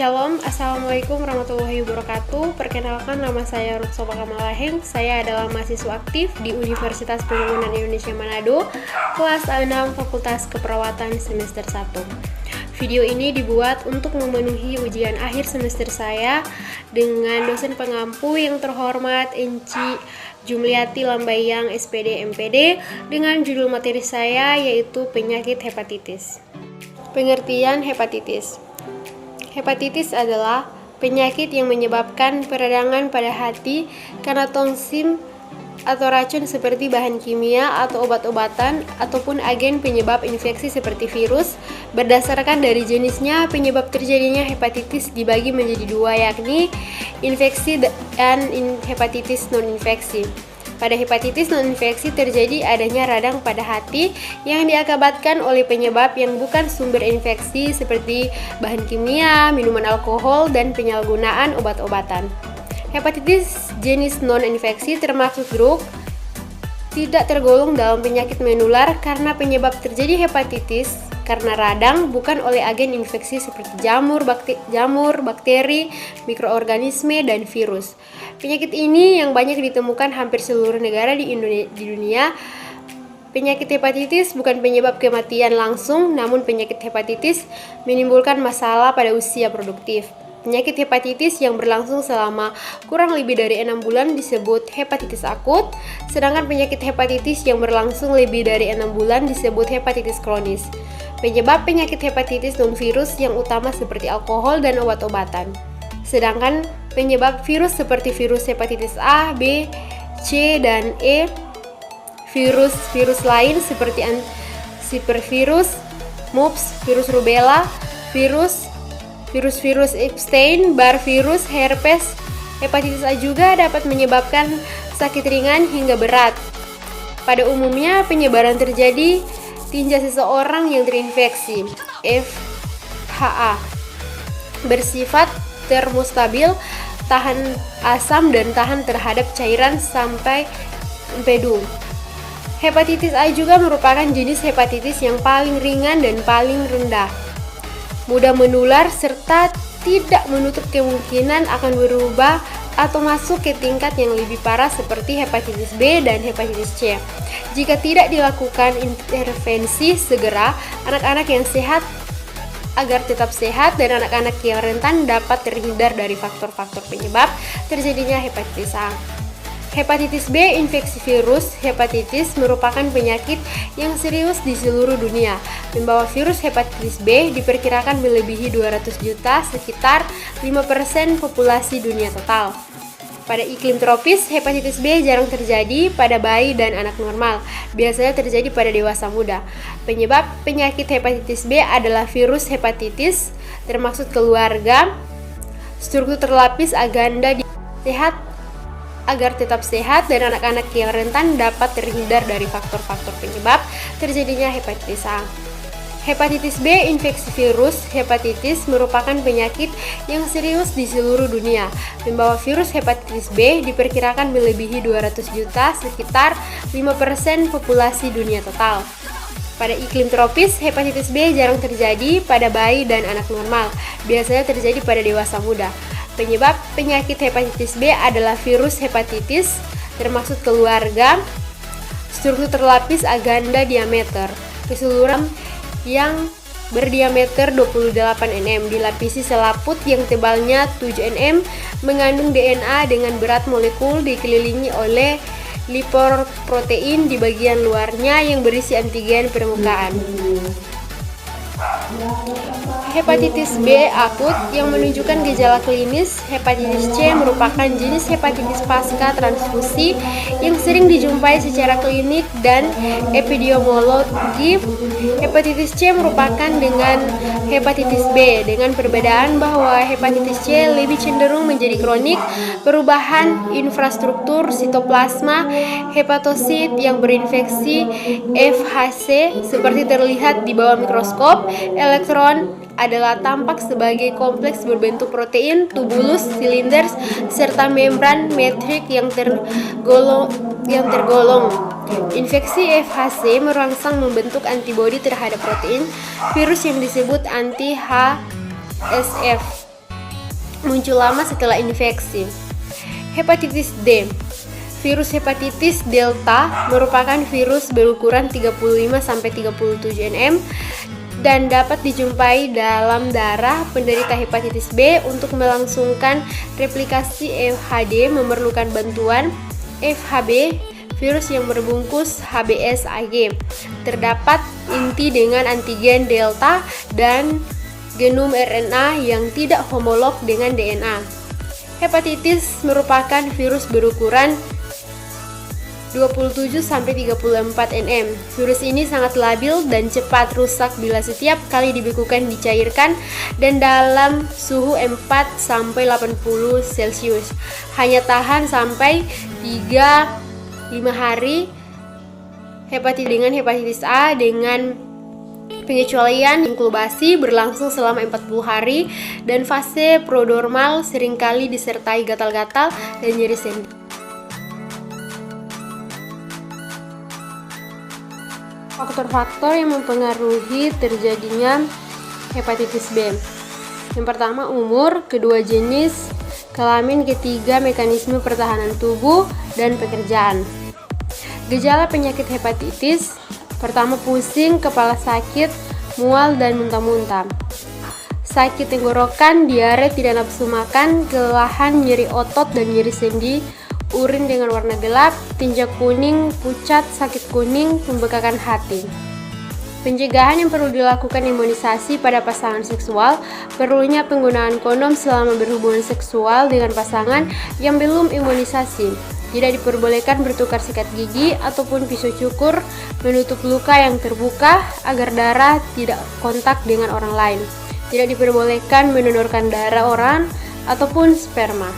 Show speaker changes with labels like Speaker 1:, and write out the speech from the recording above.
Speaker 1: Shalom, Assalamualaikum warahmatullahi wabarakatuh. Perkenalkan, nama saya Ruth Sopa Kamalaheng. Saya adalah mahasiswa aktif di Universitas Pembangunan Indonesia Manado, kelas A6 Fakultas Keperawatan semester 1. Video ini dibuat untuk memenuhi ujian akhir semester saya dengan dosen pengampu yang terhormat Enci Jumliati Lambayang SPD MPD dengan judul materi saya yaitu penyakit hepatitis. Pengertian hepatitis. Hepatitis adalah penyakit yang menyebabkan peradangan pada hati karena toksin atau racun seperti bahan kimia atau obat-obatan ataupun agen penyebab infeksi seperti virus. Berdasarkan dari jenisnya, penyebab terjadinya hepatitis dibagi menjadi dua, yakni infeksi dan hepatitis non-infeksi. Pada hepatitis non-infeksi terjadi adanya radang pada hati yang diakibatkan oleh penyebab yang bukan sumber infeksi seperti bahan kimia, minuman alkohol, dan penyalahgunaan obat-obatan. Hepatitis jenis non-infeksi termasuk grup tidak tergolong dalam penyakit menular karena penyebab terjadi hepatitis karena radang bukan oleh agen infeksi seperti jamur, bakteri, mikroorganisme, dan virus. Penyakit ini yang banyak ditemukan hampir seluruh negara di dunia. Penyakit hepatitis bukan penyebab kematian langsung, namun penyakit hepatitis menimbulkan masalah pada usia produktif. Penyakit hepatitis yang berlangsung selama kurang lebih dari 6 bulan disebut hepatitis akut, sedangkan penyakit hepatitis yang berlangsung lebih dari 6 bulan disebut hepatitis kronis. Penyebab penyakit hepatitis non-virus yang utama seperti alkohol dan obat-obatan. Sedangkan penyebab virus seperti virus hepatitis A, B, C, dan E, virus lain seperti sipervirus, mumps, virus rubella, virus Epstein, Barr virus, herpes. Hepatitis A juga dapat menyebabkan sakit ringan hingga berat. Pada umumnya penyebaran terjadi tinja seseorang yang terinfeksi FHA bersifat termostabil, tahan asam dan tahan terhadap cairan sampai empedu. Hepatitis A juga merupakan jenis hepatitis yang paling ringan dan paling rendah, mudah menular serta tidak menutup kemungkinan akan berubah atau masuk ke tingkat yang lebih parah seperti hepatitis B dan hepatitis C. Jika tidak dilakukan intervensi segera, anak-anak yang sehat agar tetap sehat dan anak-anak yang rentan dapat terhindar dari faktor-faktor penyebab terjadinya hepatitis A. Hepatitis B, infeksi virus hepatitis merupakan penyakit yang serius di seluruh dunia. Membawa virus hepatitis B diperkirakan melebihi 200 juta, sekitar 5% populasi dunia total. Pada iklim tropis, hepatitis B jarang terjadi pada bayi dan anak normal, biasanya terjadi pada dewasa muda. Penyebab penyakit hepatitis B adalah virus hepatitis, termasuk keluarga, struktur terlapis agenda sehat agar tetap sehat dan anak-anak yang rentan dapat terhindar dari faktor-faktor penyebab terjadinya hepatitis A. Hepatitis B, infeksi virus hepatitis merupakan penyakit yang serius di seluruh dunia. Membawa virus hepatitis B diperkirakan melebihi 200 juta, sekitar 5% populasi dunia total. Pada iklim tropis, hepatitis B jarang terjadi pada bayi dan anak normal, biasanya terjadi pada dewasa muda. Penyebab penyakit hepatitis B adalah virus hepatitis, termasuk keluarga, struktur terlapis agenda diameter keseluruhan yang berdiameter 28 nm, dilapisi selaput yang tebalnya 7 nm, mengandung DNA dengan berat molekul, dikelilingi oleh lipoprotein di bagian luarnya yang berisi antigen permukaan. Hepatitis B akut yang menunjukkan gejala klinis. Hepatitis C merupakan jenis hepatitis pasca transfusi yang sering dijumpai secara klinik dan epidemiologi. Hepatitis C merupakan dengan hepatitis B, dengan perbedaan bahwa hepatitis C lebih cenderung menjadi kronik. Perubahan infrastruktur sitoplasma hepatosit yang berinfeksi FHC seperti terlihat di bawah mikroskop elektron adalah tampak sebagai kompleks berbentuk protein, tubulus, silinders, serta membran metrik yang tergolong. Infeksi FHC merangsang membentuk antibodi terhadap protein virus yang disebut anti-HSF. muncul lama setelah infeksi. Hepatitis D. Virus hepatitis delta merupakan virus berukuran 35-37 nm dan dapat dijumpai dalam darah penderita hepatitis B. Untuk melangsungkan replikasi FHD memerlukan bantuan FHB, virus yang berbungkus HBsAg. Terdapat inti dengan antigen delta dan genom RNA yang tidak homolog dengan DNA. Hepatitis merupakan virus berukuran 27-34 nm. Virus ini sangat labil dan cepat rusak bila setiap kali dibekukan dicairkan dan dalam suhu 4-80 Celcius. Hanya tahan sampai 3-5 hari. Hepatitis A dengan pengecualian inkubasi berlangsung selama 40 hari dan fase prodromal seringkali disertai gatal-gatal dan nyeri sendi. Faktor-faktor yang mempengaruhi terjadinya hepatitis B. Yang pertama, umur, kedua, jenis kelamin, ketiga, mekanisme pertahanan tubuh, dan pekerjaan. Gejala penyakit hepatitis: pertama, pusing, kepala sakit, mual, dan muntah-muntah. Sakit tenggorokan, diare, tidak nafsu makan, kelelahan, nyeri otot, dan nyeri sendi. Urin dengan warna gelap, tinja kuning, pucat, sakit kuning, pembekakan hati. Pencegahan yang perlu dilakukan: imunisasi pada pasangan seksual, perlunya penggunaan kondom selama berhubungan seksual dengan pasangan yang belum imunisasi. Tidak diperbolehkan bertukar sikat gigi ataupun pisau cukur, menutup luka yang terbuka agar darah tidak kontak dengan orang lain. Tidak diperbolehkan mendonorkan darah orang ataupun sperma.